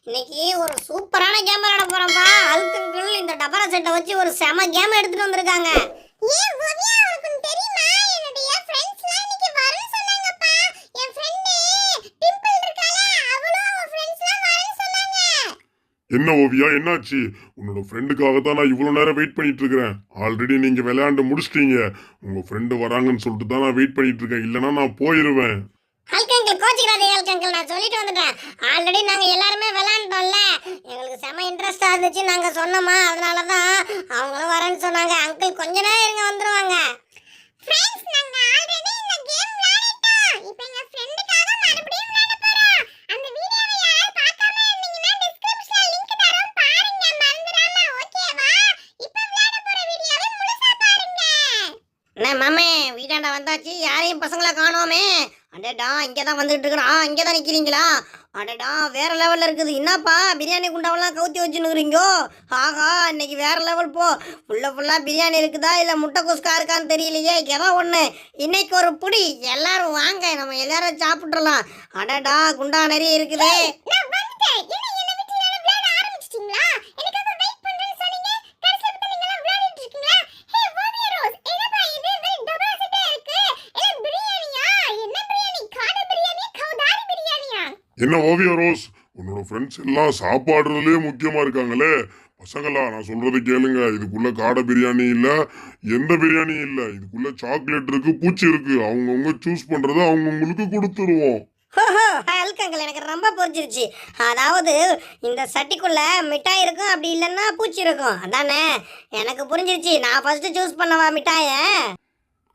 இன்னைக்கு ஒரு சூப்பரான கேம் விளையாட போறோம்ப்பா. அல்குங்கிள் இந்த டபரா செட்டை வச்சு ஒரு செம கேம் எடுத்துட்டு வந்திருக்காங்க. ஏன் ஓவியா உனக்கு தெரியுமா என்னுடைய ஃப்ரெண்ட்ஸ்லாம் இன்னைக்கு வரேன்னு சொன்னாங்கப்பா. என் ஃப்ரெண்ட் டிம்பிள் இருக்கால அவளும் அவ ஃப்ரெண்ட்ஸ்லாம் வரேன்னு சொன்னாங்க. என்ன ஓவியா என்னாச்சு? உன்னோட ஃப்ரெண்டுக்காக தான் நான் இவ்வளோ நேரம் வெயிட் பண்ணிட்டு இருக்கிறேன். ஆல்ரெடி நீங்க விளையாண்டு முடிச்சிட்டீங்க. உங்க ஃப்ரெண்டு வராங்கன்னு சொல்லிட்டு தான் நான் வெயிட் பண்ணிட்டு இருக்கேன். இல்லைன்னா நான் போயிருவேன். அல்கங்கிள் கோச்சிக்கிறாதே அல்கங்கிள், நான் சொல்லிட்டு வந்துட்டேன். ஆல்ரெடி நாங்க எல்லாருமே விளையாண்டோம்ல, எங்களுக்கு செம இன்ட்ரெஸ்டா இருந்துச்சு. நாங்க சொன்னோமா, அதனால தான் அவங்களும் வரேன்னு சொன்னாங்க. அங்கிள் கொஞ்ச நேரம் இருங்க, வந்துருவாங்க. ஃப்ரெண்ட்ஸ் நாங்க ஆல்ரெடி இந்த கேம் விளையாடிட்டோம். இப்போ எங்க ஃப்ரெண்டுக்காக மறுபடியும் விளையாட போறோம். அந்த வீடியோவை யாராவது பார்க்காம இருந்தீங்கன்னா டிஸ்கிரிப்ஷன்ல லிங்க் தரோம், பாருங்க மறந்துடாம. ஓகேவா? இப்போ விளையாட போற வீடியோவை முழுசா பாருங்க. என்ன மாமே, வீட்டாண்ட வந்தாச்சு. யாரையும் பசங்களை காணோமே. அடடா, இங்கே தான் வந்துட்டு இருக்கிறான். இங்கே தான் நிற்கிறீங்களா? அடடா, வேற லெவலில் இருக்குது. என்னப்பா பிரியாணி குண்டாவெல்லாம் கவுத்தி வச்சுன்னுக்குறீங்கோ? ஆஹா, இன்னைக்கு வேற லெவல் போ. ஃபுல்லாக பிரியாணி இருக்குதா இல்லை முட்டை குஸ்கா இருக்கான்னு தெரியலையே. ஏதோ ஒன்று, இன்னைக்கு ஒரு புடி. எல்லாரும் வாங்க, நம்ம எல்லாரும் சாப்பிட்றலாம். அடடா, குண்டா நிறைய இருக்குது. நான் வந்துட்டேன். என்ன விட்டு விளையாட ஆரம்பிச்சிட்டீங்களா? எனக்காக வெயிட் பண்றேன்னு சொன்னீங்க. கடைசில வந்து நீங்க எல்லாம் விளையாடிட்டு இருக்கீங்களா? ஹே ஓவியா ரோஸ், என்னப்பா இது வெரி டபுள் செட்டா இருக்கு. எல்லாம் பிரியாணியா? என்ன பிரியாணி? காடை பிரியாணியா? கவுதாரி பிரியாணியா? என்ன ஓவியா ரோஸ், உன்னோட ஃப்ரெண்ட்ஸ் எல்லாம் சாப்பாடுறதுலேயே முக்கியமா இருக்காங்களே. பசங்களா, நான் சொல்றது கேளுங்க. இதுக்குள்ள காடை பிரியாணி இல்ல, எந்த பிரியாணி இல்ல. இதுக்குள்ள சாக்லேட் இருக்கு, பூச்சி இருக்கு. அவங்கவுங்க சூஸ் பண்றதை அவங்கவுங்களுக்கு கொடுத்துருவோம். ஓஹோ, அல்கங்கிள் எனக்கு ரொம்ப புரிஞ்சிருச்சு. அதாவது இந்த சட்டிக்குள்ள மிட்டாய் இருக்கும், அப்படி இல்லைன்னா பூச்சி இருக்கும். அதானே எனக்கு புரிஞ்சிருச்சு. நான் ஃபர்ஸ்ட் சூஸ் பண்ணவா மிட்டாயை?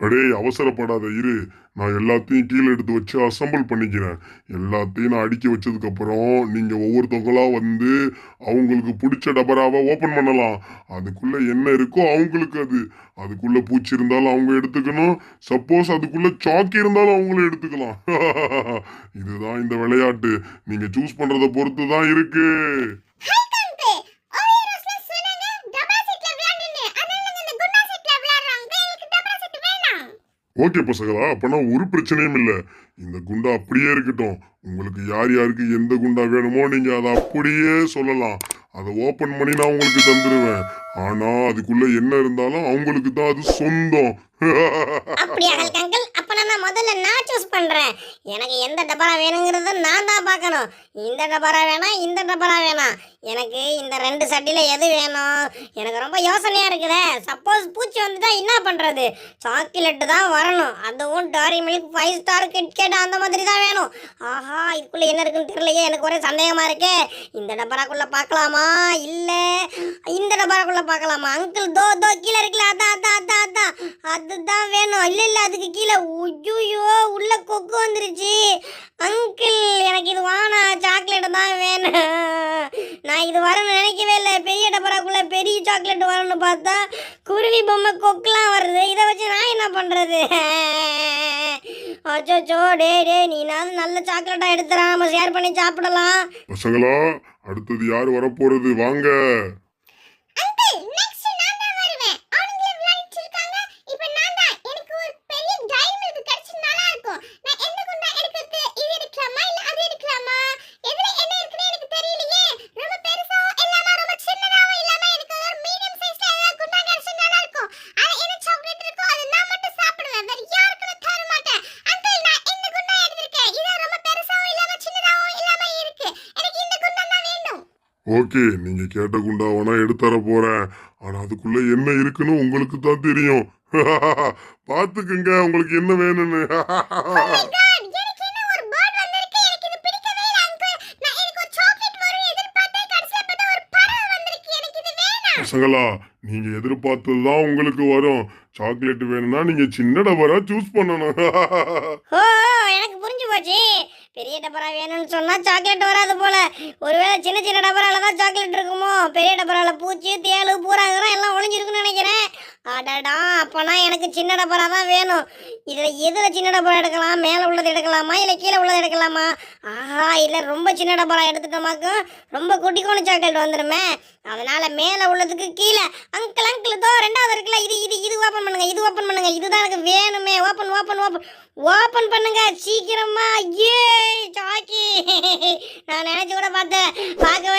அடே அவசரப்படாத இரு. நான் எல்லாத்தையும் கீழே எடுத்து வச்சு அசம்பிள் பண்ணிக்கிறேன். எல்லாத்தையும் நான் அடுக்கி வச்சதுக்கு அப்புறம் நீங்க ஒவ்வொருத்தவங்களா வந்து அவங்களுக்கு பிடிச்ச டபராவை ஓபன் பண்ணலாம். அதுக்குள்ள என்ன இருக்கோ அவங்களுக்கு அதுக்குள்ள பூச்சி இருந்தாலும் அவங்க எடுத்துக்கணும். சப்போஸ் அதுக்குள்ள சாக்கி இருந்தாலும் அவங்களும் எடுத்துக்கலாம். இதுதான் இந்த விளையாட்டு. நீங்க சூஸ் பண்றத பொறுத்து தான் இருக்கு. ஓகே பசங்களா, அப்பனா ஒரு பிரச்சனையும் இல்லை. இந்த குண்டா அப்படியே இருக்கட்டும். உங்களுக்கு யார் யாருக்கு எந்த குண்டா வேணுமோ நீங்க அதை அப்படியே சொல்லலாம். அதை ஓபன் பண்ணி நான் உங்களுக்கு தந்துடுவேன். ஆனா அதுக்குள்ள என்ன இருந்தாலும் அவங்களுக்கு தான் அது சொந்தம். அப்படியா அல்கங்கிள்? அப்ப நான் முதல்ல நான் சூஸ் பண்றேன். எனக்கு எந்த டபரா வேணுங்கிறத நான் தான் பார்க்கணும். இந்த டபரா வேணாம், இந்த டபரா வேணாம். எனக்கு இந்த ரெண்டு சட்டில எது வேணும்? எனக்கு ரொம்ப யோசனையா இருக்குதே. சப்போஸ் பூச்சி வந்துட்டா என்ன பண்றது? சாக்லேட் தான் வரணும். அதுவும் டாரி மில்க் 5 ஸ்டார் கிட்கேட் அந்த மாதிரி தான் வேணும். ஆஹா, இதுக்குள்ள என்ன இருக்குன்னு தெரியலையே. எனக்கு ஒரே சந்தேகமா இருக்கே. இந்த டபராக்குள்ள பார்க்கலாமா இல்ல இந்த டபராக்குள்ள பார்க்கலாமா? அங்கிள் தோ கீழே இருக்குல்ல, அதான் அதுதான் வேணும். இல்ல அதுக்கு கீழே ஐயோ உள்ள கொக்கு வந்துருச்சு. அங்கிள் எனக்கு இது வானா, சாக்லேட் தான் வேணும். நான் இது வரணும்னு நினைக்கவே இல்லை. பெரிய டபராக்குள்ள பெரிய சாக்லேட் வரணும்னு பார்த்தா குருவி பொம்மை கொக்குலாம் வருது. இதை வச்சு நான் என்ன பண்றது? அச்சோ, டே நீனாவது நல்ல சாக்லேட்டா எடுத்துறா, நம்ம ஷேர் பண்ணி சாப்பிடலாம். பசங்களா, அடுத்தது யார் வரப்போறது? வாங்க. ஓகே, நீங்க கேட்ட குண்டாவனா எடுத்துற போறேன். ஆனா அதுக்குள்ள என்ன இருக்குன்னு உங்களுக்கு தான் தெரியும். பாத்துக்குங்க உங்களுக்கு என்ன வேணும்னு. பசங்களா, நீங்க எதிர்பார்த்ததுதான் உங்களுக்கு வரும். சாக்லேட் வேணும்னா நீங்க சின்ன டபரா சூஸ் பண்ணணும். ஓ, எனக்கு புரிஞ்சு போச்சு. பெரிய டபரா வேணும்னு சொன்னா சாக்லேட் வராது போல. ஒருவேளை சின்ன டபரால தான் சாக்லேட் இருக்குமோ? பெரிய டபரால பூச்சி தேளு பூராங்கலாம் எல்லாம் ஒளிஞ்சிருக்குன்னு நினைக்கிறேன். அடடா, அப்பனா எனக்கு சின்ன டபரா தான் வேணும். எதுல சின்ன டபரா எடுக்கலாம்? மேலே உள்ளது எடுக்கலாமா இல்லை கீழே உள்ளது எடுக்கலாமா? ஆஹா, இல்லை ரொம்ப சின்ன டபரா எடுத்துட்டோமாக்கும் ரொம்ப குட்டிக்கோணு சாக்லேட் வந்துடுமே. அதனால மேலே உள்ளதுக்கு கீழே. அங்கிள் இதோ ரெண்டாவது இருக்குல்ல, இது ஓப்பன் பண்ணுங்க, இதுதான் எனக்கு வேணுமே. ஓப்பன் பண்ணுங்க சீக்கிரமா. ஏ சாக்கி, நான் நினைச்சு கூட பார்த்தேன். பார்க்க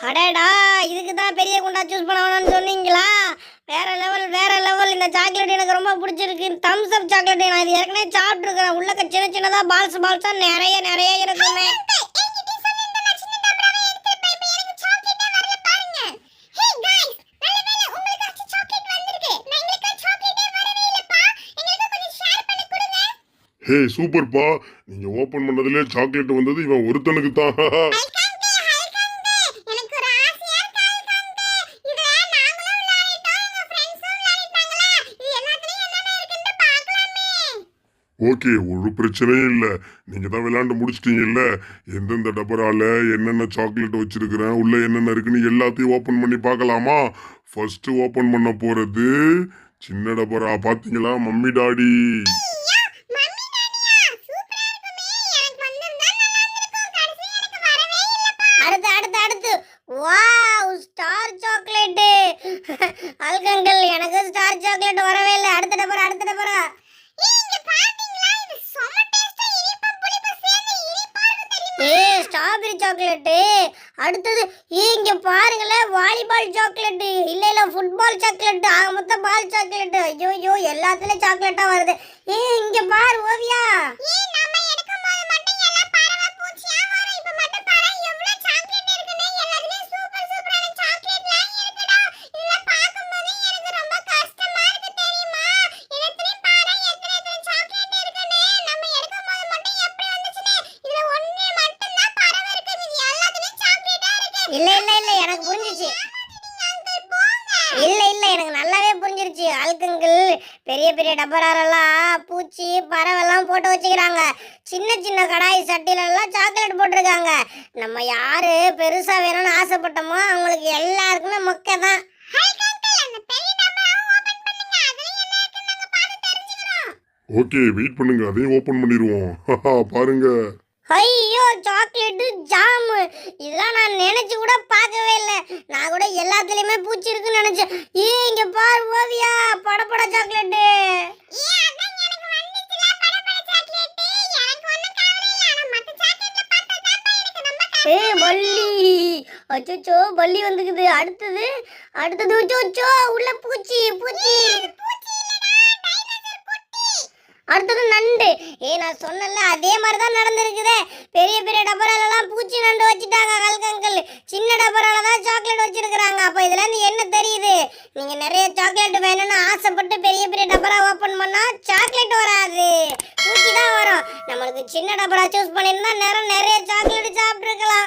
அடடா இதுக்கு தான் பெரிய குண்டா சூஸ் பண்ணணும்னு சொன்னீங்களா? வேற லெவல் வேற லெவல். இந்த சாக்லேட் எனக்கு ரொம்ப பிடிச்சிருக்கு. தம்ஸ் அப் சாக்லேட். நான் இது ஏற்கனவே சாப்பிட்டுருக்கிறேன். உள்ளக்க சின்ன சின்னதா பால்ஸ் பால்ஸா நிறைய நிறைய இருக்குமே. ஹே சூப்பர்ப்பா, நீங்க ஓபன் பண்ணதுல சாக்லேட் வந்தது இவன் ஒருத்தனுக்கு தான். ஓகே, ஒரு பிரச்சனையும் இல்லை. நீங்க தான் விளையாண்டு முடிச்சிட்டீங்கல்ல. எந்தெந்த டபரால என்னென்ன சாக்லேட் வச்சிருக்கிறேன், உள்ள என்னென்ன இருக்குன்னு எல்லாத்தையும் ஓபன் பண்ணி பார்க்கலாமா? ஃபர்ஸ்ட் ஓபன் பண்ண போறது சின்ன டபரா. பாத்தீங்களா மம்மி டாடி? அடுத்து அடுத்து அடுத்து. Wow, star chocolate. அல்கங்கல் எனக்கு ஸ்டார் சாக்லேட் வரவே இல்லை. அடுத்த டபரா அடுத்த டபரா. Strawberry chocolate. அடுத்தது இங்க பாருங்களேன், வாலிபால் சாக்லேட்டு. இல்ல இல்ல ஃபுட்பால் சாக்லேட்டு. ஆக மொத்தம் பால் சாக்லேட்டு. ஐயோ ஐயோ எல்லாத்துலயும் சாக்லேட்டா வருது. இங்க பாரு ஓவியா. இல்ல இல்ல இல்ல எனக்கு புரிஞ்சிச்சு. இல்ல இல்ல எனக்கு நல்லாவே புரிஞ்சிருச்சு. அல்கங்கள் பெரிய பெரிய டப்பராரெல்லாம் பூச்சி பறவைலாம் போட்டு வச்சுக்கிறாங்க. சின்ன சின்ன கடாய் சட்டில எல்லாம் சாக்லேட் போட்டிருக்காங்க. நம்ம யாரு பெருசா வேணும்னு ஆசைப்பட்டோமோ அவங்களுக்கு எல்லாருக்குமே மொக்கை தான். ஓகே வெயிட் பண்ணுங்க, அதையும் ஓபன் பண்ணிடுவோம். பாருங்க. ஐயோ சாக்லேட்டு ஜாமு. இதெல்லாம் நான் நினைச்சு கூட பார்க்கவே இல்லை. நான் கூட எல்லாத்துலயுமே பூச்சி இருக்குன்னு நினைச்சேன். இங்க பாரு ஓவியா, படபட சாக்லேட்டு. பல்லி. அச்சோ பல்லி வந்துக்குது. அடுத்தது அடுத்தது. அச்சோ உள்ள பூச்சி பூச்சி. அடுத்தது நண்டு. நான் சொன்னல அதே மாதிரி தான் நடந்திருக்குதே. பெரிய பெரிய டப்பராலெல்லாம் பூச்சி நண்டு வச்சுட்டாங்க கல்கங்கள். சின்ன டப்பரால தான் சாக்லேட் வச்சிருக்கிறாங்க. அப்போ இதுல இருந்து என்ன தெரியுது? நீங்க நிறைய சாக்லேட் வேணும்னு ஆசைப்பட்டு பெரிய பெரிய டப்பரா ஓபன் பண்ணா சாக்லேட் வராது, பூச்சி தான் வரும். நம்மளுக்கு சின்ன டப்பரா சூஸ் பண்ணியிருந்தா நிறைய சாக்லேட்